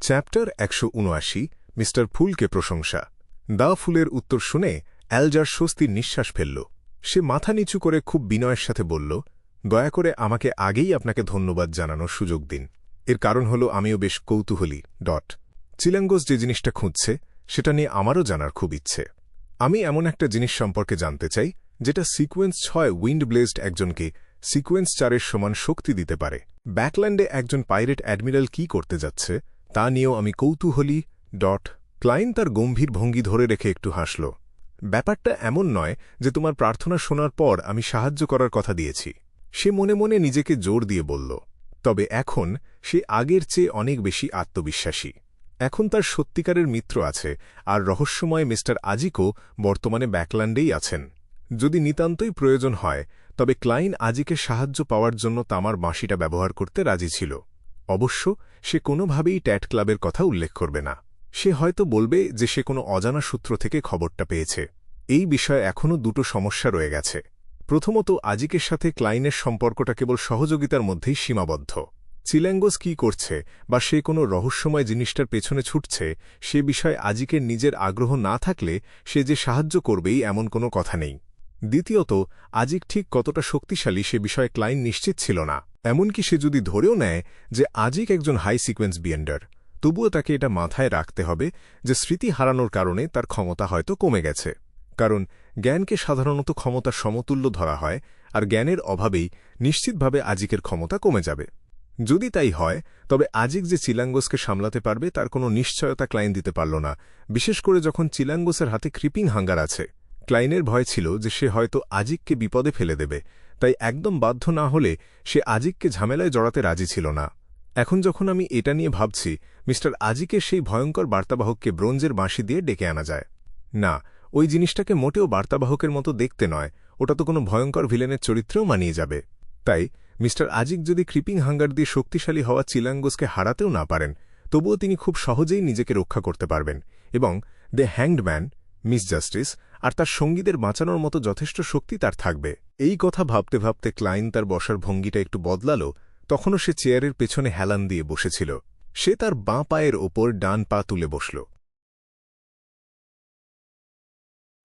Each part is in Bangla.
চ্যাপ্টার ১৭৯ মিস্টার ফুলকে প্রশংসা। দা ফুলের উত্তর শুনে অ্যালজার স্বস্তির নিঃশ্বাস ফেলল। সে মাথা নিচু করে খুব বিনয়ের সাথে বলল, দয়া করে আমাকে আগেই আপনাকে ধন্যবাদ জানানোর সুযোগ দিন। এর কারণ হল আমিও বেশ কৌতূহলী। চিলাঙ্গোস যে জিনিসটা খুঁজছে সেটা নিয়ে আমারও জানার খুব ইচ্ছে। আমি এমন একটা জিনিস সম্পর্কে জানতে চাই যেটা সিকোয়েন্স ৬ উইন্ড ব্লেজড একজনকে সিকোয়েন্স ৪-এর সমান শক্তি দিতে পারে। ব্যাকল্যান্ডে একজন পাইরেট অ্যাডমিরাল কি করতে যাচ্ছে তা নিয়েও আমি কৌতূহলী। ক্লাইন তার গম্ভীর ভঙ্গি ধরে রেখে একটু হাসল। ব্যাপারটা এমন নয় যে তোমার প্রার্থনা শোনার পর আমি সাহায্য করার কথা দিয়েছি। সে মনে মনে নিজেকে জোর দিয়ে বলল। তবে এখন সে আগের চেয়ে অনেক বেশি আত্মবিশ্বাসী। এখন তার সত্যিকারের মিত্র আছে, আর রহস্যময় মিস্টার আজিকো বর্তমানে ব্যাকল্যান্ডেই আছেন। যদি নিতান্তই প্রয়োজন হয় তবে ক্লাইন আজিকে সাহায্য পাওয়ার জন্য তামার বাঁশিটা ব্যবহার করতে রাজি ছিল। অবশ্য সে কোনোভাবেই ট্যাট ক্লাবের কথা উল্লেখ করবে না। সে হয়তো বলবে যে সে কোনো অজানা সূত্র থেকে খবরটা পেয়েছে। এই বিষয়ে এখনও দুটো সমস্যা রয়ে গেছে। প্রথমত, আজিকের সাথে ক্লাইনের সম্পর্কটা কেবল সহযোগিতার মধ্যেই সীমাবদ্ধ। চিলাঙ্গোস কি করছে বা সে কোনো রহস্যময় জিনিসটার পেছনে ছুটছে সে বিষয়ে আজিকের নিজের আগ্রহ না থাকলে সে যে সাহায্য করবেই এমন কোনো কথা নেই। দ্বিতীয়ত, আজিক ঠিক কতটা শক্তিশালী সে বিষয়ে ক্লাইন নিশ্চিত ছিল না। এমনকি সে যদি ধরেও নেয় যে আজিক একজন হাই সিকোয়েন্স বিয়েন্ডার, তবুও তাকে এটা মাথায় রাখতে হবে যে স্মৃতি হারানোর কারণে তার ক্ষমতা হয়তো কমে গেছে। কারণ জ্ঞানকে সাধারণত ক্ষমতার সমতুল্য ধরা হয়, আর জ্ঞানের অভাবেই নিশ্চিতভাবে আজিকের ক্ষমতা কমে যাবে। যদি তাই হয় তবে আজিক যে চিলাঙ্গোসকে সামলাতে পারবে তার কোনো নিশ্চয়তা ক্লাইন দিতে পারল না, বিশেষ করে যখন চিলাঙ্গোসের হাতে ক্রিপিং হাঙ্গার আছে। ক্লাইনের ভয় ছিল যে সে হয়তো আজিককে বিপদে ফেলে দেবে, তাই একদম বাধ্য না হলে সে আজিককে ঝামেলায় জড়াতে রাজি ছিল না। এখন যখন আমি এটা নিয়ে ভাবছি, মিস্টার আজিকের সেই ভয়ঙ্কর বার্তাবাহককে ব্রোঞ্জের বাঁশি দিয়ে ডেকে আনা যায় না। ওই জিনিসটাকে মোটেও বার্তাবাহকের মতো দেখতে নয়, ওটা তো কোনো ভয়ঙ্কর ভিলেনের চরিত্রেও মানিয়ে যাবে। তাই মিস্টার আজিক যদি ক্রিপিং হাঙ্গার দিয়ে শক্তিশালী হওয়া চিলাঙ্গোসকে হারাতেও না পারেন, তবুও তিনি খুব সহজেই নিজেকে রক্ষা করতে পারবেন এবং the hanged man, Miss Justice আর তার সঙ্গীদের বাঁচানোর মতো যথেষ্ট শক্তি তার থাকবে। এই কথা ভাবতে ভাবতে ক্লাইন তার বসার ভঙ্গিটা একটু বদলাল। তখনও সে চেয়ারের পেছনে হেলান দিয়ে বসেছিল। সে তার বাঁ পায়ের ওপর ডান পা তুলে বসল।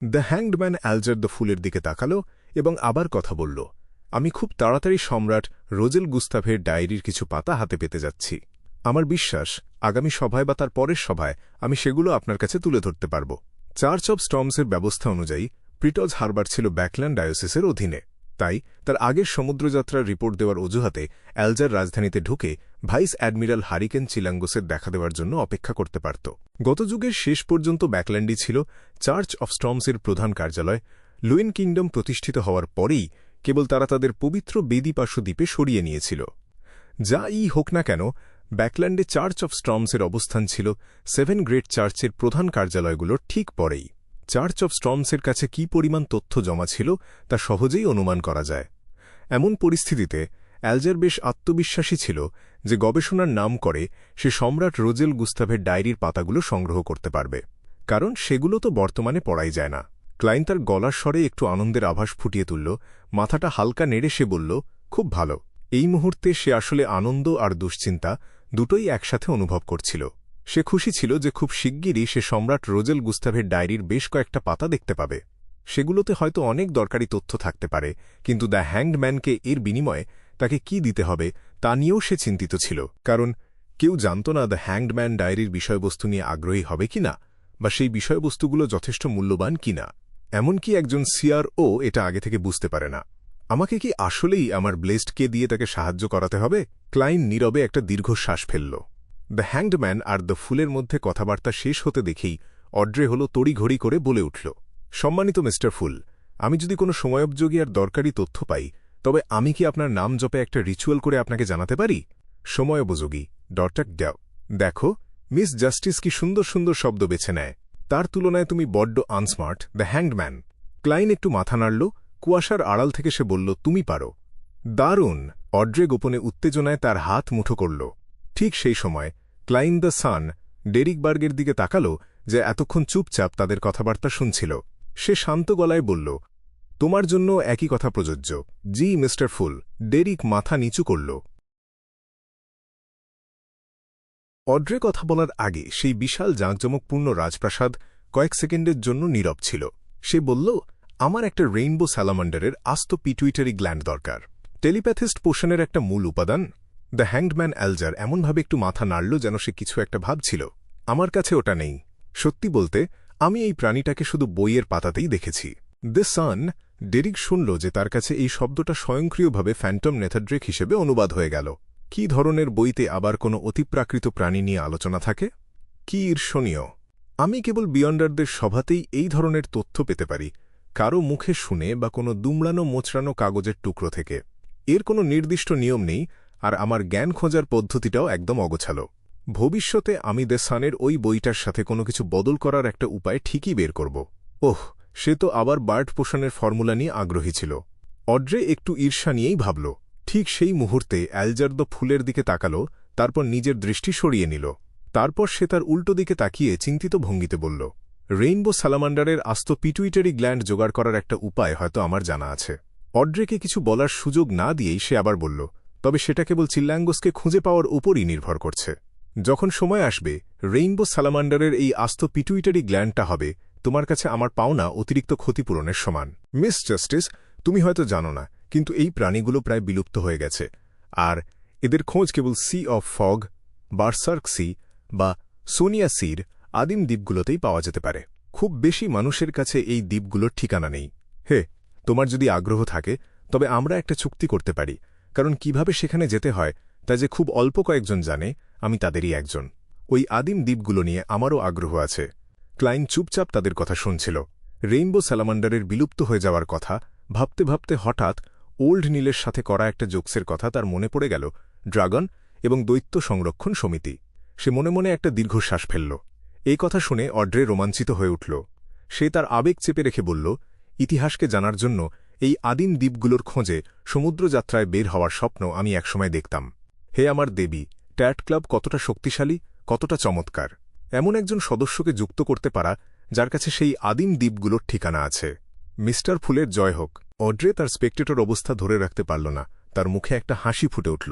দ্য হ্যাংড ম্যান অ্যালজার দ্য ফুলের দিকে তাকাল এবং আবার কথা বলল। আমি খুব তাড়াতাড়ি সম্রাট রোজেল গুস্তাভের ডায়েরির কিছু পাতা হাতে পেতে যাচ্ছি। আমার বিশ্বাস আগামী সভায় বা তার পরের সভায় আমি সেগুলো আপনার কাছে তুলে ধরতে পারব। চার্চ অব স্টর্মসের ব্যবস্থা অনুযায়ী প্রিটজ হারবার ছিল ব্যাকল্যান্ড ডায়োসিসের অধীনে। তাই তার আগের সমুদ্রযাত্রার রিপোর্ট দেওয়ার অজুহাতে অ্যালজার রাজধানীতে ঢুকে ভাইস অ্যাডমিরাল হারিকেন চিলাঙ্গোসের দেখা দেওয়ার জন্য অপেক্ষা করতে পারত। গত যুগের শেষ পর্যন্ত ব্যাকল্যান্ডই ছিল চার্চ অব স্টর্মসের প্রধান কার্যালয়। লুইন কিংডম প্রতিষ্ঠিত হওয়ার পরেই কেবল তারা তাদের পবিত্র বেদিপার্শ্ব দ্বীপে সরিয়ে নিয়েছিল। যাই হোক না কেন, ব্যাকল্যান্ডে চার্চ অব স্টর্মসের অবস্থান ছিল 7 গ্রেট চার্চের প্রধান কার্যালয়গুলোর ঠিক পরেই। চার্চ অব স্টর্মসের কাছে কি পরিমাণ তথ্য জমা ছিল তা সহজেই অনুমান করা যায়। এমন পরিস্থিতিতে অ্যালজার বেশ আত্মবিশ্বাসী ছিল যে গবেষণার নাম করে সে সম্রাট রোজেল গুস্তাভের ডায়েরির পাতাগুলো সংগ্রহ করতে পারবে, কারণ সেগুলো তো বর্তমানে পড়াই যায় না। ক্লাইন তার গলার স্বরে একটু আনন্দের আভাস ফুটিয়ে তুলল। মাথাটা হালকা নেড়ে সে বলল, খুব ভালো। এই মুহূর্তে সে আসলে আনন্দ আর দুশ্চিন্তা দুটোই একসাথে অনুভব করছিল। সে খুশি ছিল যে খুব শিগগিরই সে সম্রাট রোজেল গুস্তাভের ডায়েরির বেশ কয়েকটা পাতা দেখতে পাবে। সেগুলোতে হয়তো অনেক দরকারি তথ্য থাকতে পারে, কিন্তু দ্য হ্যাংড ম্যানকে এর বিনিময়ে তাকে কি দিতে হবে তা নিয়েও সে চিন্তিত ছিল। কারণ কেউ জানত না দ্য হ্যাংড ম্যান ডায়েরির বিষয়বস্তু নিয়ে আগ্রহী হবে কিনা, বা সেই বিষয়বস্তুগুলো যথেষ্ট মূল্যবান কিনা। এমনকি একজন সিআরও এটা আগে থেকে বুঝতে পারে না। আমাকে কি আসলেই আমার ব্লেসডকে দিয়ে তাকে সাহায্য করাতে হবে? ক্লাইন নীরবে একটা দীর্ঘশ্বাস ফেলল। The hanged man are the ফুলের মধ্যে কথাবার্তা শেষ হতে দেখেই অড্রে হল তড়িঘড়ি করে বলে উঠল, সম্মানিত মিস্টার ফুল, আমি যদি কোনো সময়োপযোগী আর দরকারি তথ্য পাই তবে আমি কি আপনার নাম জপে একটা রিচুয়াল করে আপনাকে জানাতে পারি? সময়োপযোগী দেখো, মিস জাস্টিস কি সুন্দর সুন্দর শব্দ বেছে নেয়। তার তুলনায় তুমি বড্ড আনস্মার্ট, দ্য হ্যাংড ম্যান। ক্লাইন একটু মাথা নাড়ল। কুয়াশার আড়াল থেকে সে বলল, তুমি পারো। দারুণ। অড্রে গোপনে উত্তেজনায় তার হাত মুঠো করল। ঠিক সেই সময় ক্লাইন দ্য সান ডেরিকবার্গের দিকে তাকাল, যে এতক্ষণ চুপচাপ তাদের কথাবার্তা শুনছিল। সে শান্ত গলায় বলল, তোমার জন্য একই কথা প্রযোজ্য। জি মিস্টার ফুল। ডেরিক মাথা নিচু করল। অড্রে কথা বলার আগে সেই বিশাল জাঁকজমকপূর্ণ রাজপ্রাসাদ কয়েক সেকেন্ডের জন্য নীরব ছিল। সে বলল, আমার একটা রেইনবো স্যালামান্ডারের আস্ত পিটুইটারি গ্ল্যান্ড দরকার। টেলিপ্যাথিস্ট পোষণের একটা মূল উপাদান। দ্য হ্যাংডম্যান অ্যালজার এমনভাবে একটু মাথা নাড়ল যেন সে কিছু একটা ভাবছিল। আমার কাছে ওটা নেই। সত্যি বলতে, আমি এই প্রাণীটাকে শুধু বইয়ের পাতাতেই দেখেছি। The sun. ডেরিক শুনল যে তার কাছে এই শব্দটা স্বয়ংক্রিয়ভাবে ফ্যান্টম নেথাড্রেক হিসেবে অনুবাদ হয়ে গেল। কি ধরনের বইতে আবার কোনো অতিপ্রাকৃত প্রাণী নিয়ে আলোচনা থাকে? কি ঈর্ষণীয়! আমি কেবল বিয়ন্ডারদের সভাতেই এই ধরনের তথ্য পেতে পারি, কারো মুখে শুনে বা কোনো দুমড়ানো মোচড়ানো কাগজের টুকরো থেকে। এর কোনো নির্দিষ্ট নিয়ম নেই, আর আমার জ্ঞান খোঁজার পদ্ধতিটাও একদম অগোছালো। ভবিষ্যতে আমি দ্য সানের ওই বইটার সাথে কোনো কিছু বদল করার একটা উপায় ঠিকই বের করব। ওহ, সে তো আবার বার্ড পোষণের ফর্মুলা নিয়ে আগ্রহী ছিল। অড্রে একটু ঈর্ষা নিয়েই ভাবল। ঠিক সেই মুহূর্তে অ্যালজার দ্য ফুলের দিকে তাকাল, তারপর নিজের দৃষ্টি সরিয়ে নিল। তারপর সে তার উল্টো দিকে তাকিয়ে চিন্তিত ভঙ্গিতে বলল, রেইনবো স্যালামান্ডারের আস্ত পিটুইটারি গ্ল্যান্ড জোগাড় করার একটা উপায় হয়তো আমার জানা আছে। অড্রেকে কিছু বলার সুযোগ না দিয়েই সে আবার বলল, তবে সেটা কেবল চিল্ল্যাঙ্গোসকে খুঁজে পাওয়ার উপরই নির্ভর করছে। যখন সময় আসবে, রেইনবো স্যালামান্ডারের এই আস্ত পিটুইটারি গ্ল্যান্ডটা হবে তোমার কাছে আমার পাওনা অতিরিক্ত ক্ষতিপূরণের সমান। মিস জাস্টিস, তুমি হয়তো জানো না, কিন্তু এই প্রাণীগুলো প্রায় বিলুপ্ত হয়ে গেছে, আর এদের খোঁজ কেবল সি অফ ফগ, বার্সার্ক সি বা সোনিয়া সির আদিম দ্বীপগুলোতেই পাওয়া যেতে পারে। খুব বেশি মানুষের কাছে এই দ্বীপগুলোর ঠিকানা নেই। হে, তোমার যদি আগ্রহ থাকে, তবে আমরা একটা চুক্তি করতে পারি, কারণ কিভাবে সেখানে যেতে হয় তা যে খুব অল্প কয়েকজন জানে, আমি তাদেরই একজন। ওই আদিম দ্বীপগুলো নিয়ে আমারও আগ্রহ আছে। ক্লাইন চুপচাপ তাদের কথা শুনছিল। রেইনবো স্যালামান্ডারের বিলুপ্ত হয়ে যাওয়ার কথা ভাবতে ভাবতে হঠাৎ ওল্ড নীলের সাথে করা একটা জোকসের কথা তার মনে পড়ে গেল, ড্রাগন এবং দৈত্য সংরক্ষণ সমিতি। সে মনে মনে একটা দীর্ঘশ্বাস ফেলল। এই কথা শুনে অড্রে রোমাঞ্চিত হয়ে উঠল। সে তার আবেগ চেপে রেখে বলল, ইতিহাসকে জানার জন্য এই আদিম দ্বীপগুলোর খোঁজে সমুদ্রযাত্রায় বের হওয়ার স্বপ্ন আমি একসময় দেখতাম। হে আমার দেবী, ট্যাট ক্লাব কতটা শক্তিশালী, কতটা চমৎকার! এমন একজন সদস্যকে যুক্ত করতে পারা যার কাছে সেই আদিম দ্বীপগুলোর ঠিকানা আছে। মিস্টার ফুলের জয় হোক। অড্রে তার স্পেকটেটর অবস্থা ধরে রাখতে পারল না। তার মুখে একটা হাসি ফুটে উঠল।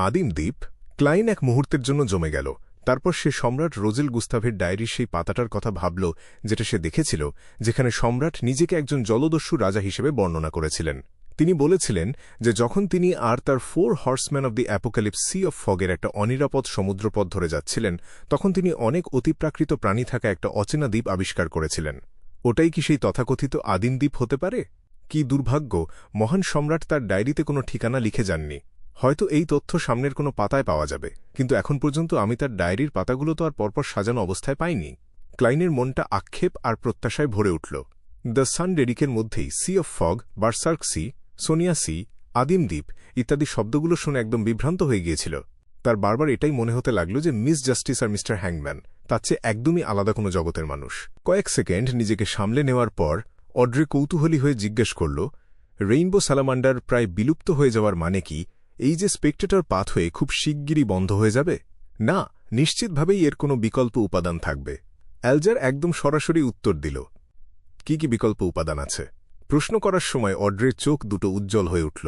আদিম দ্বীপ? ক্লাইন এক মুহূর্তের জন্য জমে গেল। তারপর সে সম্রাট রোজেল গুস্তাভের ডায়েরির সেই পাতাটার কথা ভাবল, যেটা সে দেখেছিল, যেখানে সম্রাট নিজেকে একজন জলদস্যু রাজা হিসেবে বর্ণনা করেছিলেন। তিনি বলেছিলেন যে যখন তিনি আর তার 4 horseman of the apocalypse sea of ফগের একটা অনিরাপদ সমুদ্রপথ ধরে যাচ্ছিলেন, তখন তিনি অনেক অতিপ্রাকৃত প্রাণী থাকা একটা অচেনা দ্বীপ আবিষ্কার করেছিলেন। ওটাই কি সেই তথাকথিত আদিম দ্বীপ হতে পারে? কি দুর্ভাগ্য, মহান সম্রাট তার ডায়েরিতে কোনো ঠিকানা লিখে যাননি। হয়তো এই তথ্য সামনের কোনো পাতায় পাওয়া যাবে, কিন্তু এখন পর্যন্ত আমি তার ডায়েরির পাতাগুলো তো আর পরপর সাজানো অবস্থায় পাইনি। ক্লাইনের মনটা আক্ষেপ আর প্রত্যাশায় ভরে উঠল। দ্য সান ডেরিকের মধ্যেই sea of fog, বার্সার্ক sea, Sonia sea, আদিম দ্বীপ ইত্যাদি শব্দগুলো শুনে একদম বিভ্রান্ত হয়ে গিয়েছিল। তার বারবার এটাই মনে হতে লাগল যে মিস জাস্টিস আর মিস্টার হ্যাংম্যান তার চেয়ে একদমই আলাদা কোনো জগতের মানুষ। কয়েক সেকেন্ড নিজেকে সামলে নেওয়ার পর অড্রে কৌতূহলী হয়ে জিজ্ঞেস করল, রেইনবো স্যালামান্ডার প্রায় বিলুপ্ত হয়ে যাওয়ার মানে কি এই যে স্পেকটেটর পাথ হয়ে খুব শিগগিরই বন্ধ হয়ে যাবে? না, নিশ্চিতভাবেই এর কোনো বিকল্প উপাদান থাকবে। অ্যালজার একদম সরাসরি উত্তর দিল। কি কি বিকল্প উপাদান আছে? প্রশ্ন করার সময় অড্রের চোখ দুটো উজ্জ্বল হয়ে উঠল।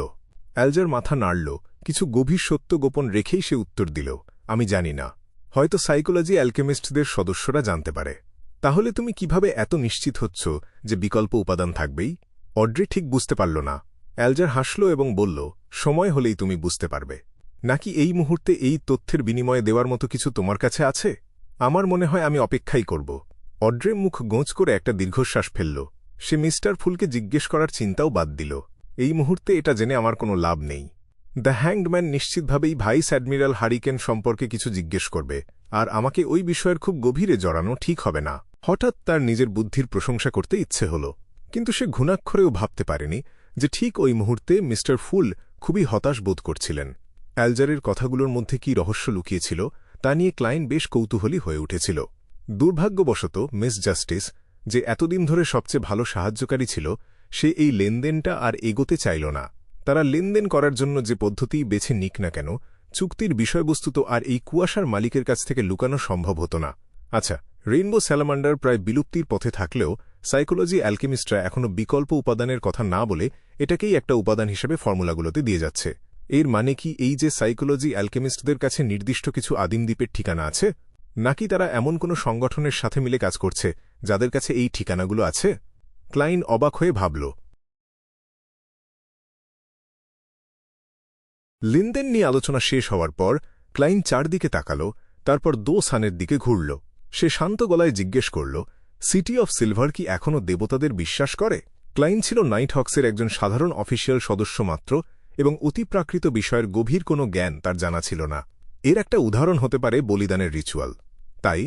অ্যালজার মাথা নাড়ল, কিছু গভীর সত্য গোপন রেখেই সে উত্তর দিল, আমি জানি না। হয়তো সাইকোলজি অ্যালকেমিস্টদের সদস্যরা জানতে পারে। তাহলে তুমি কিভাবে এত নিশ্চিত হচ্ছ যে বিকল্প উপাদান থাকবেই? অড্রে ঠিক বুঝতে পারল না। অ্যালজার হাসল এবং বলল, সময় হলেই তুমি বুঝতে পারবে। নাকি এই মুহূর্তে এই তথ্যের বিনিময়ে দেওয়ার মতো কিছু তোমার কাছে আছে? আমার মনে হয় আমি অপেক্ষাই করব। অড্রে মুখ গোঁচ করে একটা দীর্ঘশ্বাস ফেলল। সে মিস্টার ফুলকে জিজ্ঞেস করার চিন্তাও বাদ দিল। এই মুহূর্তে এটা জেনে আমার কোনো লাভ নেই। দ্য হ্যাংডম্যান নিশ্চিতভাবেই ভাইস অ্যাডমিরাল হারিকেন সম্পর্কে কিছু জিজ্ঞেস করবে, আর আমাকে ওই বিষয়ের খুব গভীরে জড়ানো ঠিক হবে না। হঠাৎ তার নিজের বুদ্ধির প্রশংসা করতে ইচ্ছে হল, কিন্তু সে ঘুণাক্ষরেও ভাবতে পারেনি যে ঠিক ওই মুহূর্তে মিস্টার ফুল খুবই হতাশ বোধ করছিলেন। অ্যালজারের কথাগুলোর মধ্যে কি রহস্য লুকিয়েছিল তা নিয়ে ক্লাইন বেশ কৌতূহলী হয়ে উঠেছিল। দুর্ভাগ্যবশত মিস জাস্টিস, যে এতদিন ধরে সবচেয়ে ভালো সাহায্যকারী ছিল, সে এই লেনদেনটা আর এগোতে চাইল না। তারা লেনদেন করার জন্য যে পদ্ধতিই বেছে নিক না কেন, চুক্তির বিষয়বস্তু তো আর এই কুয়াশার মালিকের কাছ থেকে লুকানো সম্ভব হতো না। আচ্ছা, রেইনবো স্যালামান্ডার প্রায় বিলুপ্তির পথে থাকলেও সাইকোলজি অ্যালকেমিস্টরা এখনও বিকল্প উপাদানের কথা না বলে এটাকেই একটা উপাদান হিসেবে ফর্মুলাগুলোতে দিয়ে যাচ্ছে। এর মানে কি এই যে সাইকোলজি অ্যালকেমিস্টদের কাছে নির্দিষ্ট কিছু আদিম দ্বীপের ঠিকানা আছে, নাকি তারা এমন কোনো সংগঠনের সাথে মিলে কাজ করছে যাদের কাছে এই ঠিকানাগুলো আছে? ক্লাইন অবাক হয়ে ভাবল। লেনদেন নিয়ে আলোচনা শেষ হওয়ার পর ক্লাইন চারদিকে তাকাল, তারপর দোসানের দিকে ঘুরল। সে শান্ত গলায় জিজ্ঞেস করল, সিটি অফ সিলভার কি এখনও দেবতাদের বিশ্বাস করে? ক্লাইন ছিল নাইট হক্সের একজন সাধারণ অফিসিয়াল সদস্য মাত্র, এবং অতিপ্রাকৃত বিষয়ের গভীর কোনো জ্ঞান তার জানা ছিল না। এর একটা উদাহরণ হতে পারে বলিদানের রিচুয়াল। তাই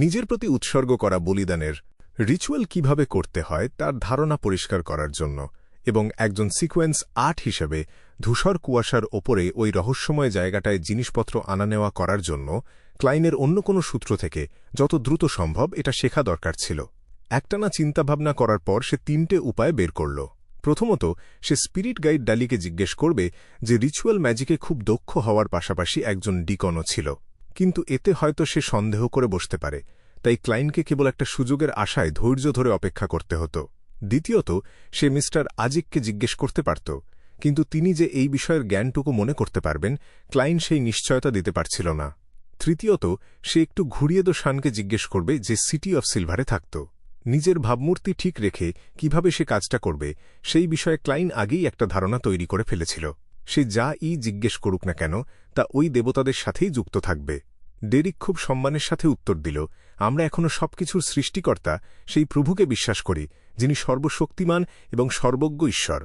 নিজের প্রতি উৎসর্গ করা বলিদানের রিচুয়াল কিভাবে করতে হয় তার ধারণা পরিষ্কার করার জন্য, এবং একজন সিকোয়েন্স ৮ হিসেবে ধূসর কুয়াশার ওপরে ওই রহস্যময় জায়গাটায় জিনিসপত্র আনা নেওয়া করার জন্য ক্লাইনের অন্য কোনো সূত্র থেকে যত দ্রুত সম্ভব এটা শেখা দরকার ছিল। একটানা চিন্তাভাবনা করার পর সে ৩টে উপায় বের করল। প্রথমত, সে স্পিরিট গাইড ডালিকে জিজ্ঞেস করবে যে রিচুয়াল ম্যাজিকে খুব দক্ষ হওয়ার পাশাপাশি একজন ডিকনও ছিল, কিন্তু এতে হয়তো সে সন্দেহ করে বসতে পারে, তাই ক্লাইনকে কেবল একটা সুযোগের আশায় ধৈর্য ধরে অপেক্ষা করতে হতো। দ্বিতীয়ত, সে মিস্টার আজিককে জিজ্ঞেস করতে পারত, কিন্তু তিনি যে এই বিষয়ের জ্ঞানটুকু মনে করতে পারবেন ক্লাইন সেই নিশ্চয়তা দিতে পারছিল না। তৃতীয়ত, সে একটু ঘুরিয়ে দোসানকে জিজ্ঞেস করবে যে সিটি অফ সিলভারে থাকত। নিজের ভাবমূর্তি ঠিক রেখে কিভাবে সে কাজটা করবে সেই বিষয়ে ক্লাইন আগেই একটা ধারণা তৈরি করে ফেলেছিল। সে যা জিজ্ঞেস করুক না কেন তা ওই দেবতাদের সাথেই যুক্ত থাকবে। ডেরিক খুব সম্মানের সাথে উত্তর দিল, আমরা এখনও সবকিছুর সৃষ্টিকর্তা সেই প্রভুকে বিশ্বাস করি, যিনি সর্বশক্তিমান এবং সর্বজ্ঞ ঈশ্বর।